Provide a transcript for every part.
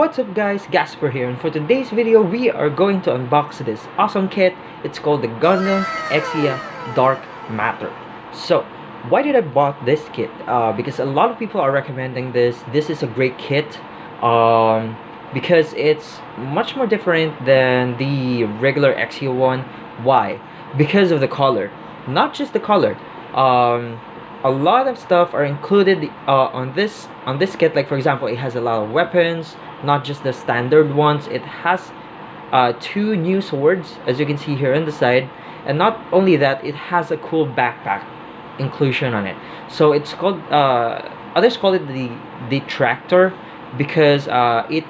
What's up guys, Gasper here, and for today's video we are going to unbox this awesome kit. It's called the Gundam Exia Dark Matter. So why did I bought this kit? Because a lot of people are recommending this. This is a great kit because it's much more different than the regular Exia one. Why? Because of the color. Not just the color. A lot of stuff are included on this kit. Like for example, it has a lot of weapons, not just the standard ones. It has two new swords, as you can see here on the side, and not only that, it has a cool backpack inclusion on it. So it's called others call it the detractor because it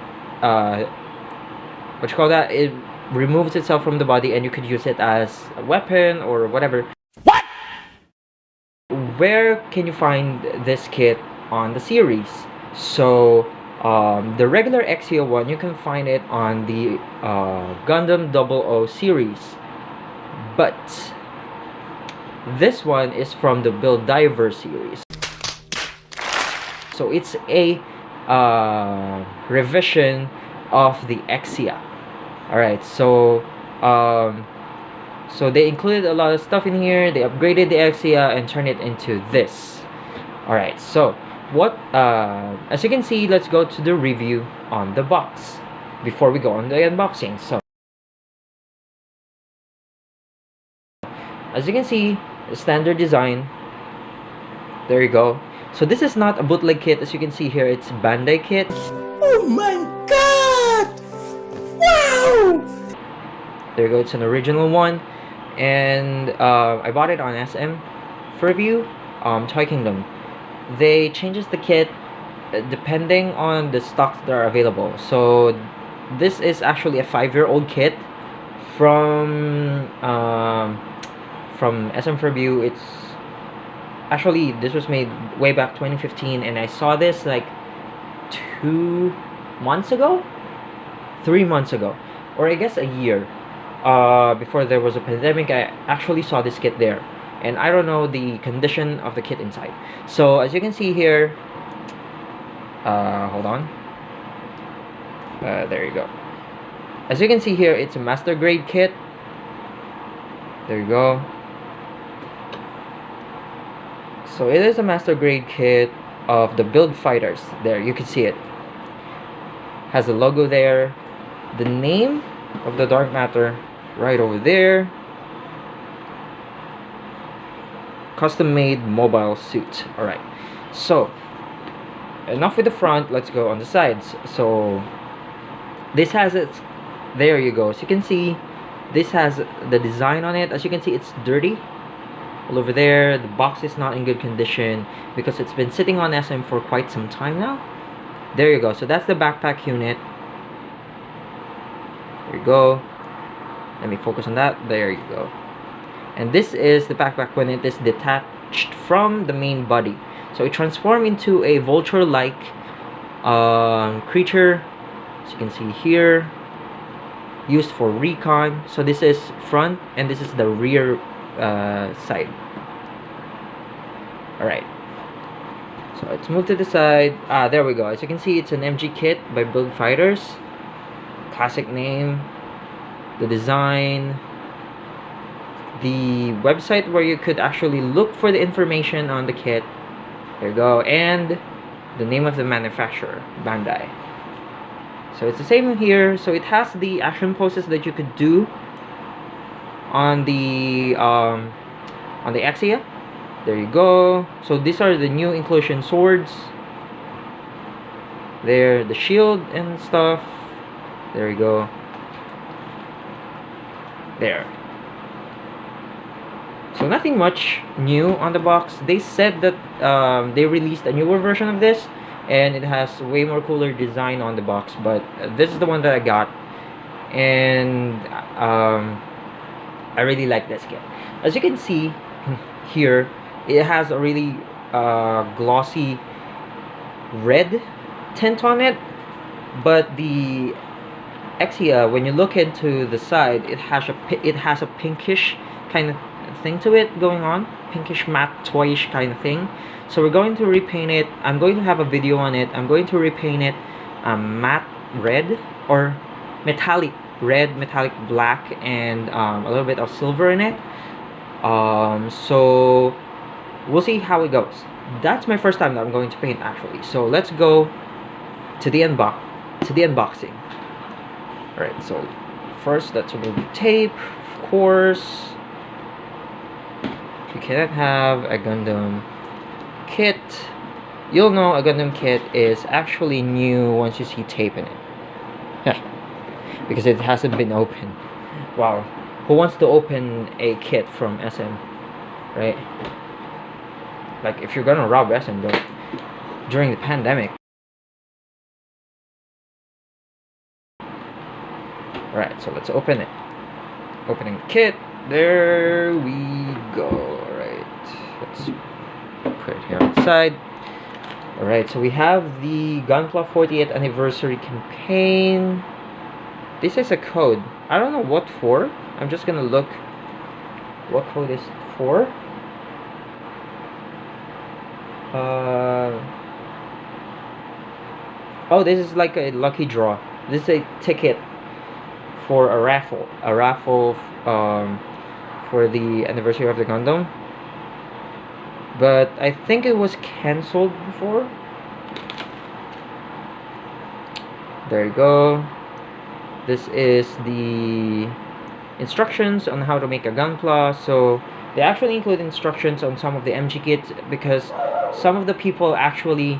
what you call that, it removes itself from the body and you could use it as a weapon or whatever. Where can you find this kit on the series? So the regular Exia one, you can find it on the Gundam 00 series, but this one is from the Build Diver series. So it's a revision of the Exia. Alright, so so they included a lot of stuff in here. They upgraded the Exia and turned it into this. Alright, so what as you can see, let's go to the review on the box before we go on the unboxing. So as you can see, the standard design, there you go. So this is not a bootleg kit. As you can see here, it's Bandai kit. Oh my god! Wow! There you go, it's an original one. And I bought it on SM for review. Toy Kingdom, they changes the kit depending on the stocks that are available. So this is actually a 5-year-old kit from SM for review. It's actually, this was made way back 2015, and I saw this like 2 months ago, 3 months ago, or I guess a year before there was a pandemic. I actually saw this kit there, and I don't know the condition of the kit inside. So as you can see here, hold on, there you go. As you can see here, it's a master grade kit. There you go. So it is a master grade kit of the Build Fighters. There you can see it has a logo there, the name of the Dark Matter right over there, custom made mobile suit. Alright, so enough with the front, let's go on the sides. So this has its, there you go. So you can see this has the design on it. As you can see, it's dirty all over there. The box is not in good condition because it's been sitting on SM for quite some time now. There you go. So that's the backpack unit. There you go. Let me focus on that. There you go. And this is the backpack when it is detached from the main body. So it transforms into a vulture-like creature, as you can see here, used for recon. So this is front and this is the rear side. Alright, so let's move to the side. There we go. As you can see, it's an MG kit by Build Fighters. Classic name, the design, the website where you could actually look for the information on the kit. There you go, and the name of the manufacturer, Bandai. So it's the same here. So it has the action poses that you could do on the Exia. There you go. So these are the new inclusion swords. There, the shield and stuff. There you go. There. So nothing much new on the box. They said that they released a newer version of this, and it has way more cooler design on the box, but this is the one that I got, and I really like this kit. As you can see here, it has a really glossy red tint on it, but the Exia, when you look into the side, it has a pinkish kind of thing to it going on, pinkish matte toyish kind of thing. So we're going to repaint it. I'm going to have a video on it. I'm going to repaint it matte red, or metallic red, metallic black, and a little bit of silver in it. So we'll see how it goes. That's my first time that I'm going to paint, actually. So let's go to the unboxing. All right. So first, let's remove the tape. Of course, you cannot have a Gundam kit. You'll know a Gundam kit is actually new once you see tape in it. Because it hasn't been opened. Wow. Who wants to open a kit from SM? Right? Like, if you're gonna rob SM though, during the pandemic. Alright, so let's open it. Opening the kit. There we go. Alright. Let's put it here on the side. Alright, so we have the Gunpla 40th anniversary campaign. This is a code. I don't know what for. I'm just gonna look what code is for. Oh, this is like a lucky draw. This is a ticket for a raffle. A raffle for the anniversary of the Gundam. But I think it was cancelled before. There you go. This is the instructions on how to make a Gunpla. So they actually include instructions on some of the MG kits, because some of the people actually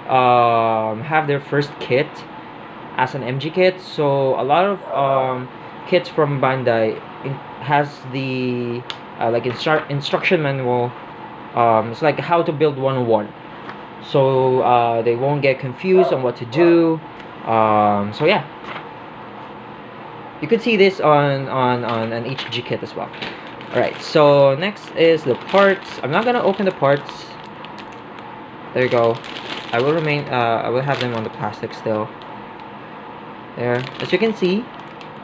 have their first kit as an MG kit. So a lot of kits from Bandai has the like instruction manual. It's like how to build 101, so they won't get confused on what to do. So yeah, you could see this on an HG kit as well. Alright, so next is the parts. I'm not gonna open the parts. There you go. I will have them on the plastic still. There. As you can see,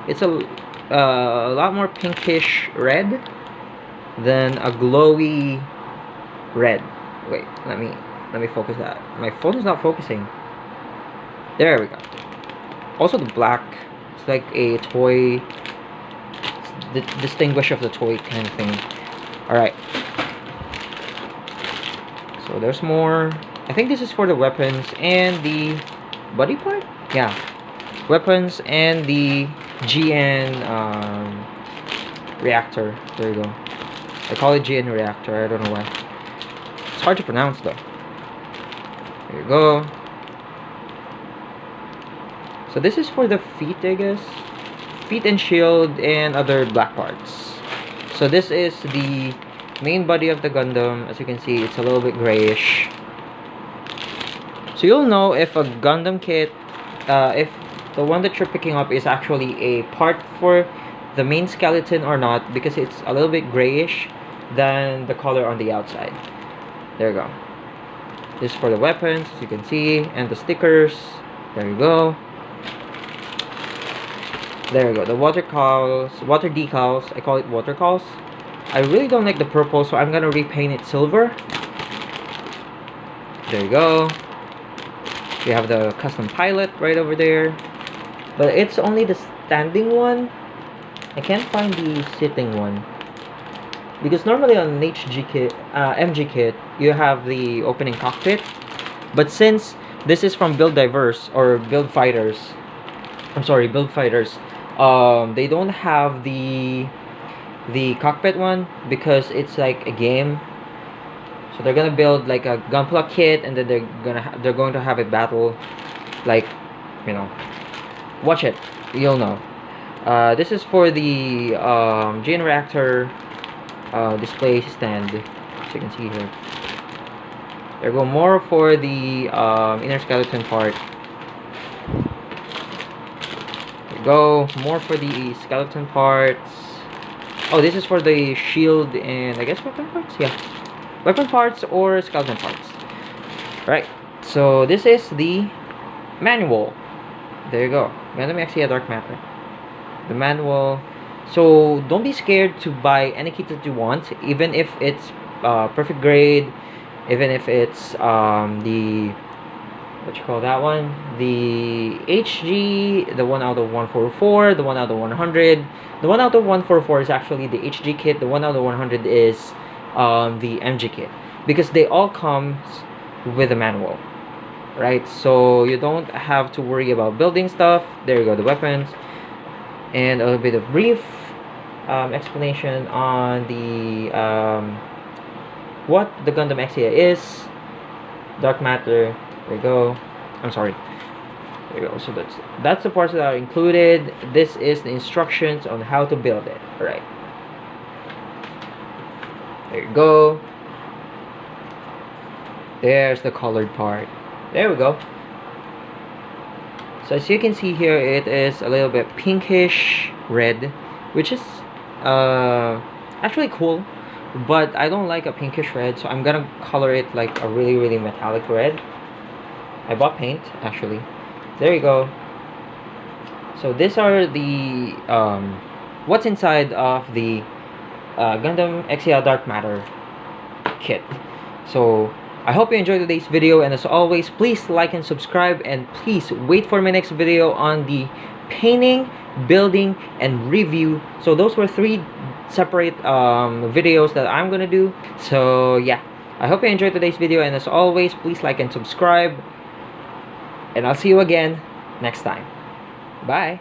it's a lot more pinkish red than a glowy red. Wait, let me focus that. My phone is not focusing. There we go. Also the black, it's like a toy, the distinguish of the toy kind of thing. Alright, so there's more. I think this is for the weapons and the body part. Yeah, weapons and the GN reactor. There you go. I call it GN reactor. I don't know why. It's hard to pronounce though. There you go. So this is for the feet, I guess. Feet and shield and other black parts. So this is the main body of the Gundam. As you can see, it's a little bit grayish. So you'll know if a Gundam kit, if the one that you're picking up is actually a part for the main skeleton or not, because it's a little bit grayish than the color on the outside. There you go. This is for the weapons, as you can see, and the stickers. There you go. There you go. The water decals. I call it water calls. I really don't like the purple, so I'm gonna repaint it silver. There you go. We have the custom pilot right over there, but it's only the standing one. I can't find the sitting one, because normally on an HG kit, MG kit, you have the opening cockpit. But since this is from Build Diverse or Build Fighters, I'm sorry, Build Fighters, they don't have the cockpit one, because it's like a game. So they're gonna build like a Gunpla kit, and then they're going to have a battle, like, you know, watch it, you'll know. This is for the GN reactor display stand, as you can see here. There go more for the inner skeleton part. There go more for the skeleton parts. Oh, this is for the shield and I guess weapon parts. Yeah, weapon parts or skeleton parts. Right. So this is the manual. There you go. Gundam Exia Dark Matter. The manual. So don't be scared to buy any kit that you want, even if it's perfect grade, even if it's the what you call that one, the HG, the 1 out of 144, the 1 out of 100. The 1 out of 144 is actually the HG kit. The 1 out of 100 is the MG kit, because they all come with a manual, right? So you don't have to worry about building stuff. There you go, the weapons, and a little bit of brief explanation on the what the Gundam Exia is. Dark matter. There you go. I'm sorry. There you go. So that's the parts that are included. This is the instructions on how to build it. All right. There you go. There's the colored part. There we go. So as you can see here, it is a little bit pinkish red, which is actually cool, but I don't like a pinkish red, so I'm gonna color it like a really metallic red. I bought paint actually. There you go. So these are the what's inside of the Gundam Exia Dark Matter kit. So I hope you enjoyed today's video, and as always, please like and subscribe, and please wait for my next video on the painting, building, and review. So those were 3 separate videos that I'm gonna do. So yeah, I hope you enjoyed today's video, and as always, please like and subscribe, and I'll see you again next time. Bye.